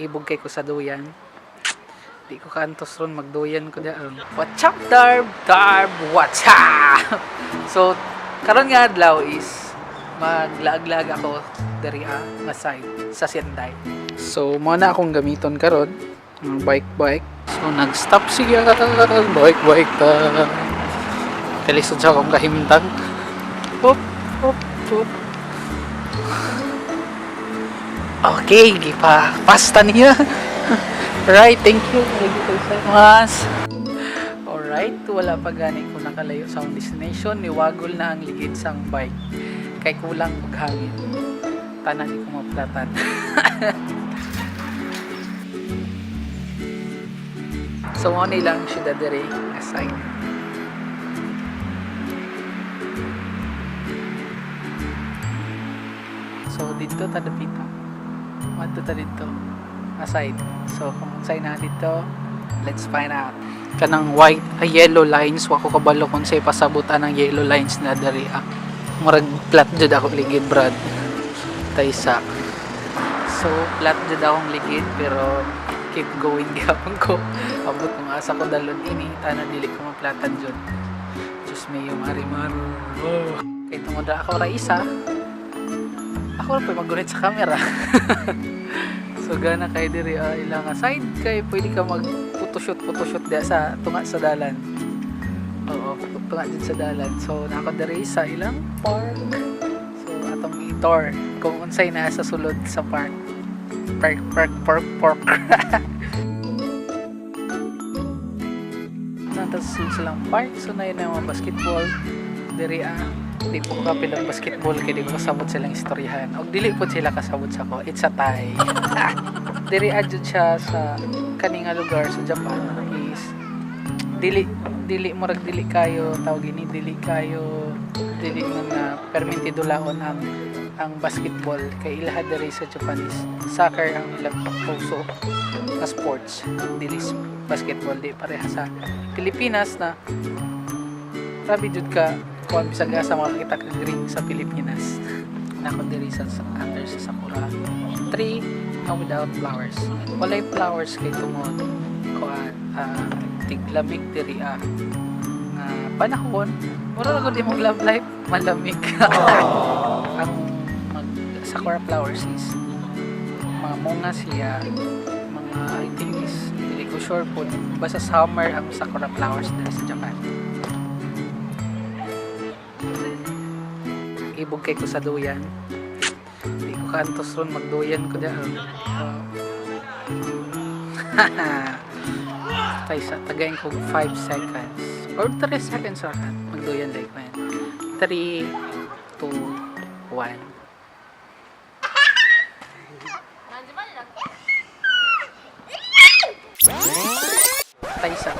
ibog kay ko sa duyan. Di ko kantos ron magduyan ko diyan. What's up, Darb? Darb, what's up? So, karon nga adlaw is maglaag-laag ako diri nga side sa Sendai. So, mo na akong gamiton karon ng bike. So, nag-stop siya. Bike ta. Kalisod sa akong kahimtang. Hop. Okay, gipa. Pasta niya. Right, thank you. Thank you so much. Alright, wala pa gani ko nakalayo sa akong destination. Niwagol na ang ligid sang bike. Kay kulang og hangin. Tanan di ko maplatan. So, mo nilang siya dadere aside. So, dito tadapita. Madto ta dito. Aside. So, kung saan na dito, let's find out. Kanang yellow lines, wako kabalo kung sa'y pasabutan ng yellow lines na dari murag flat jud ako ligid, brad. Taysa. So, flat jud akong ligid, pero keep going gapon ko. Abot kung asa ko dalon ini, tanan dili ko maplatan jud. Diyos may yung marimaro. Oh. Kaya tungod ako raisa, ako rin pa magunit sa camera. So gana kay diri ilang side kay pwede ka mag-photoshoot diya sa tunga sa dalan. Oo, tunga din sa dalan. So nako diri sa ilang park. So atong i-tour kung unsay na sa sulod sa park. Park. Natas silang park. So na yun ang basketball diri di po kapil ang basketball kaya di ko kasabot silang istoryahan o dili po sila kasabot sa ko, it's a tie. Diri adjud siya sa kaninga lugar sa Japan is dili kayo tawag ini dili nga permitido laon ang basketball kay ilaha diri sa Japanese soccer ang ilang puso na sports, dili basketball di pareha sa Pilipinas na grabe jud ka kung bisag sa makakita ka green sa Pilipinas. Nako diri sa under sa sakura tree without flowers. Walay flowers kay tungod ko tiglamig diri nga panahon. Mura lang gud imong love life malamig. Ang sakura flowers is mga munga siya, mga I think is dili ko sure po basta summer ang sakura flowers diri sa Japan. Ibog kay ko sa duyan. Hindi ko kantos ron magduyan ko diyan. Taysa tagayin ko 5 seconds or 3 seconds ra magduyan like man. 3 2 1.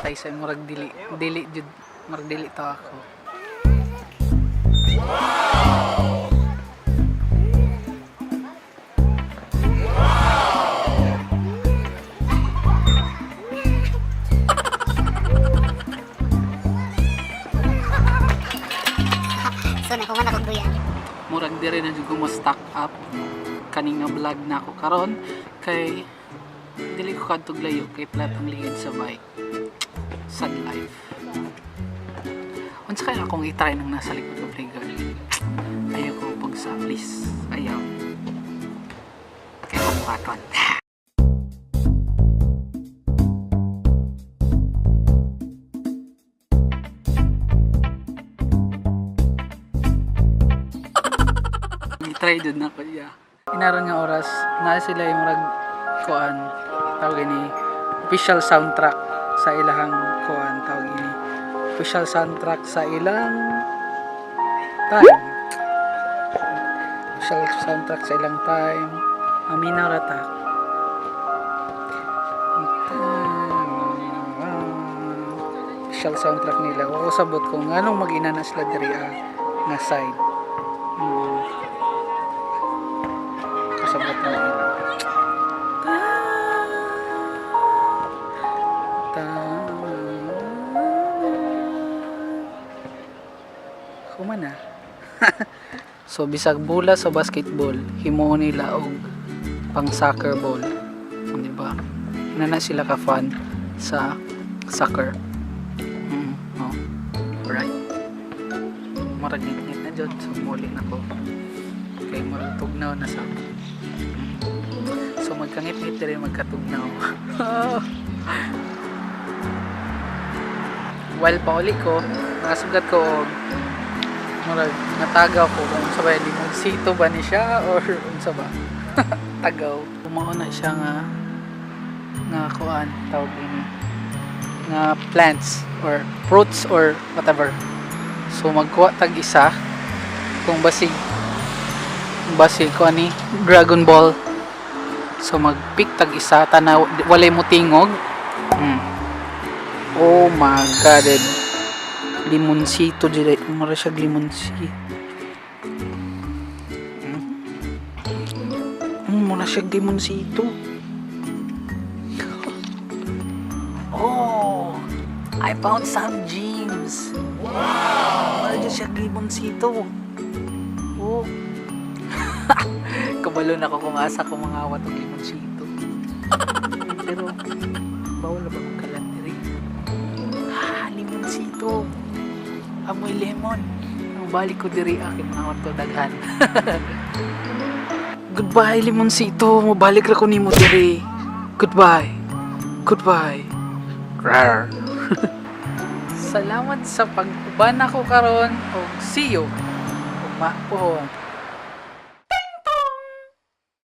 Taysa murag dili jud murag dili to ako. So nakuha na kong duyan. Murag diri na jud ko mo stock up kaning nga vlog na ako karon kay dili ko kadtog layo kay flat ang ligid sa bike. Sad life. Unsa kaya akong i-try nang nasa likod ko play girl. Ayaw ko pagsa please. Ayaw. Kaya ako katon. I-try dun na ko niya. Inaron nga oras na sila yung murag kuan tawag ini official soundtrack sa ilahang kuan tawag ini official soundtrack sa ilang time. Official soundtrack sa ilang time. Aminaw rata. Official soundtrack nila. O sabot kung anong mag-ina na sila diri nga side. Kasabot na nila. Kumana. So bisag bola sa basketball, himuon nila og pang soccer ball. Di na sila ka fan sa soccer. Oh. Right. Maragit-ngit na dyan. So, muli na ko. Okay, maragtugnaw na sa so, magkangit-ngit na rin magkatugnaw. While pauli ko, nakasugat ko murag natagaw ko kung sabay limong sito ba ni siya or unsa ba. Tagaw. Kumao na siya nga kuan tawag ini nga plants or fruits or whatever. So magkuha tag isa kung basig ko ani Dragon Ball. So mag-pick tag isa tanaw walay mo tingog. Oh my god. Limonsito dire, mura siya limonsi. Mura siya limonsito. Oh, I found some gems. Wow! Mura siya limonsito. Oh. Kabalo na ko kung asa ko mga awat ng limonsito. Pero bawal na ba kung kalat diri? Limonsito. Amoy lemon. Ang balik ko diri akin mga awat ko daghan. Goodbye limonsito. Mabalik ra ko nimo diri. Goodbye. Goodbye. Rar. Salamat sa pagtuban ako karon og see you. Uma pohon.